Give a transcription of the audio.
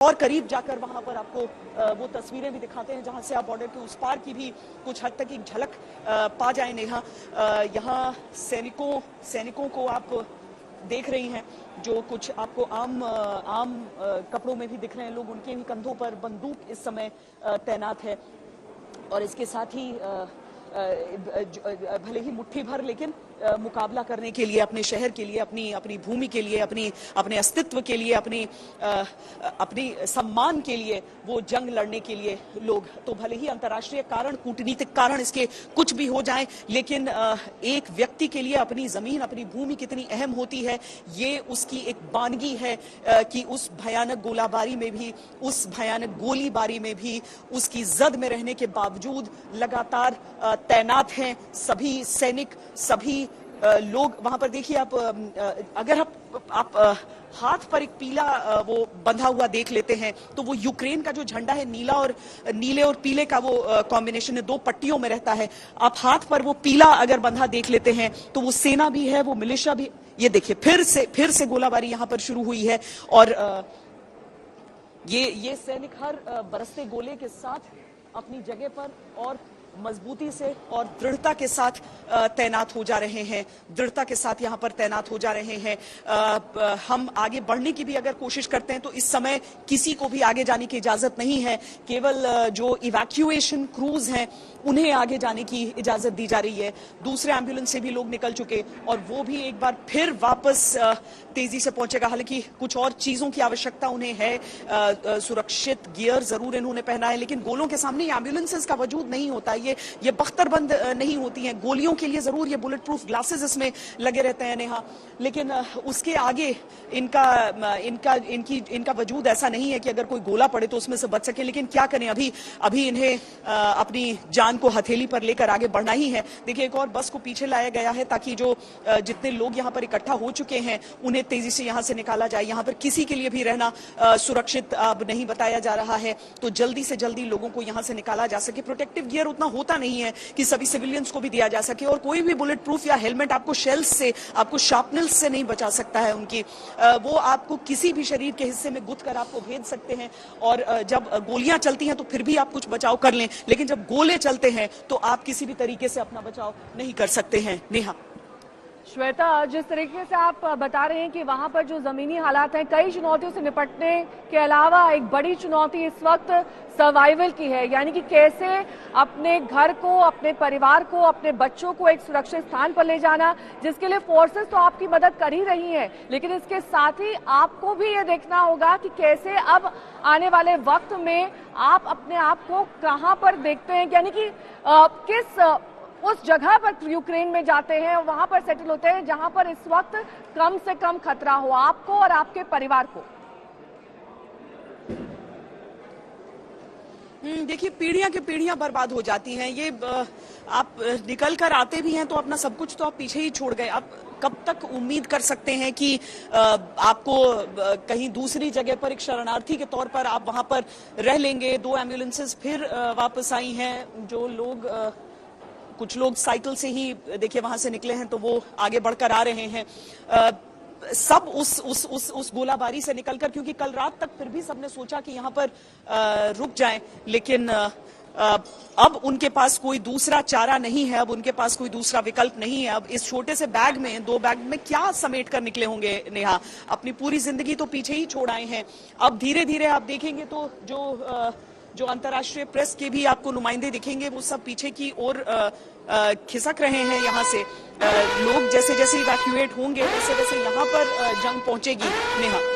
और करीब जाकर वहां पर आपको वो तस्वीरें भी दिखाते हैं जहां से आप बॉर्डर के उस पार की भी कुछ हद तक एक झलक पा जाए नेहा। यहाँ सैनिकों को आप देख रही हैं जो कुछ आपको आम कपड़ों में भी दिख रहे हैं लोग, उनके भी कंधों पर बंदूक इस समय तैनात है और इसके साथ ही भले ही मुट्ठी भर लेकिन मुकाबला करने के लिए, अपने शहर के लिए, अपनी भूमि के लिए, अपने अस्तित्व के लिए, अपनी सम्मान के लिए वो जंग लड़ने के लिए लोग, तो भले ही अंतर्राष्ट्रीय कारण, कूटनीतिक कारण इसके कुछ भी हो जाए, लेकिन एक व्यक्ति के लिए अपनी जमीन, अपनी भूमि कितनी अहम होती है ये उसकी एक बानगी है कि उस भयानक गोलाबारी में भी, उस भयानक गोलीबारी में भी उसकी जद में रहने के बावजूद लगातार तैनात हैं सभी सैनिक, सभी लोग वहां पर। देखिए आप, अगर आप हाथ पर एक पीला वो बंधा हुआ देख लेते हैं तो वो यूक्रेन का जो झंडा है, नीले और पीले का वो कॉम्बिनेशन है, दो पट्टियों में रहता है। आप हाथ पर वो पीला अगर बंधा देख लेते हैं तो वो सेना भी है, वो मिलिशिया भी। ये देखिए फिर से गोलाबारी यहां पर शुरू हुई है और ये सैनिक हर बरसते गोले के साथ अपनी जगह पर और मजबूती से और दृढ़ता के साथ तैनात हो जा रहे हैं, दृढ़ता के साथ यहां पर तैनात हो जा रहे हैं। हम आगे बढ़ने की भी अगर कोशिश करते हैं तो इस समय किसी को भी आगे जाने की इजाजत नहीं है, केवल जो इवैक्यूएशन क्रूज हैं उन्हें आगे जाने की इजाजत दी जा रही है। दूसरे एम्बुलेंस से भी लोग निकल चुके और वो भी एक बार फिर वापस तेजी से पहुंचेगा। हालांकि कुछ और चीजों की आवश्यकता उन्हें है, सुरक्षित गियर जरूर इन्होंने पहना है, लेकिन गोलों के सामने एम्बुलेंसेस का वजूद नहीं होता, ये बख्तरबंद नहीं होती हैं। गोलियों के लिए जरूर ये बुलेट प्रूफ ग्लासेस इसमें लगे रहते हैं नेहा, लेकिन उसके आगे इनका वजूद ऐसा नहीं है कि अगर कोई गोला पड़े तो उसमें से बच सके। लेकिन क्या करें, अभी इन्हें अपनी जान को हथेली पर लेकर आगे बढ़ना ही है। देखिए एक और बस को पीछे लाया गया है ताकि जो जितने लोग यहाँ पर इकट्ठा हो चुके हैं उन्हें तेजी से यहाँ से निकाला जाए। यहाँ पर किसी के लिए भी रहना सुरक्षित अब नहीं बताया जा रहा है, तो जल्दी से जल्दी लोगों को यहाँ से निकाला जा सके। प्रोटेक्टिव गियर उतना होता नहीं है कि सभी सिविलियंस को भी दिया जा सके और कोई भी बुलेट प्रूफ या हेलमेट आपको शेल्स से, आपको शार्पनल्स से नहीं बचा सकता है उनकी। वो आपको किसी भी शरीर के हिस्से में गुथ कर आपको भेज सकते हैं और जब गोलियां चलती हैं तो फिर भी आप कुछ बचाव कर लें, लेकिन जब गोले चलते हैं तो आप किसी भी तरीके से अपना बचाव नहीं कर सकते हैं। नेहा। श्वेता, जिस तरीके से आप बता रहे हैं कि वहां पर जो जमीनी हालात हैं, कई चुनौतियों से निपटने के अलावा एक बड़ी चुनौती इस वक्त सर्वाइवल की है, यानी कि कैसे अपने घर को, अपने परिवार को, अपने बच्चों को एक सुरक्षित स्थान पर ले जाना, जिसके लिए फोर्सेस तो आपकी मदद कर ही रही हैं, लेकिन इसके साथ ही आपको भी ये देखना होगा कि कैसे अब आने वाले वक्त में आप अपने आप को कहां पर देखते हैं, यानी कि किस उस जगह पर यूक्रेन में जाते हैं, वहां पर सेटल होते हैं जहां पर इस वक्त कम से कम खतरा हो आपको और आपके परिवार को। देखिए पीढ़ियां की पीढ़ियां बर्बाद हो जाती हैं। ये आप निकल कर आते भी हैं तो अपना सब कुछ तो आप पीछे ही छोड़ गए। आप कब तक उम्मीद कर सकते हैं कि आपको कहीं दूसरी जगह पर एक शरणार्थी के तौर पर आप वहां पर रह लेंगे। 2 एम्बुलेंसेस फिर वापस आई हैं। जो लोग कुछ लोग साइकिल से ही देखिए वहां से निकले हैं तो वो आगे बढ़कर आ रहे हैं। सब उस गोलाबारी से निकलकर, क्योंकि कल रात तक फिर भी सबने सोचा कि यहाँ पर रुक जाएं, लेकिन अब उनके पास कोई दूसरा चारा नहीं है, अब उनके पास कोई दूसरा विकल्प नहीं है। अब इस छोटे से बैग में, 2 बैग में क्या समेट कर निकले होंगे नेहा? अपनी पूरी जिंदगी तो पीछे ही छोड़ आए हैं। अब धीरे धीरे आप देखेंगे तो जो अंतर्राष्ट्रीय प्रेस के भी आपको नुमाइंदे दिखेंगे वो सब पीछे की ओर खिसक रहे हैं। यहाँ से लोग जैसे जैसे इवैक्यूएट होंगे वैसे वैसे यहाँ पर जंग पहुंचेगी नेहा।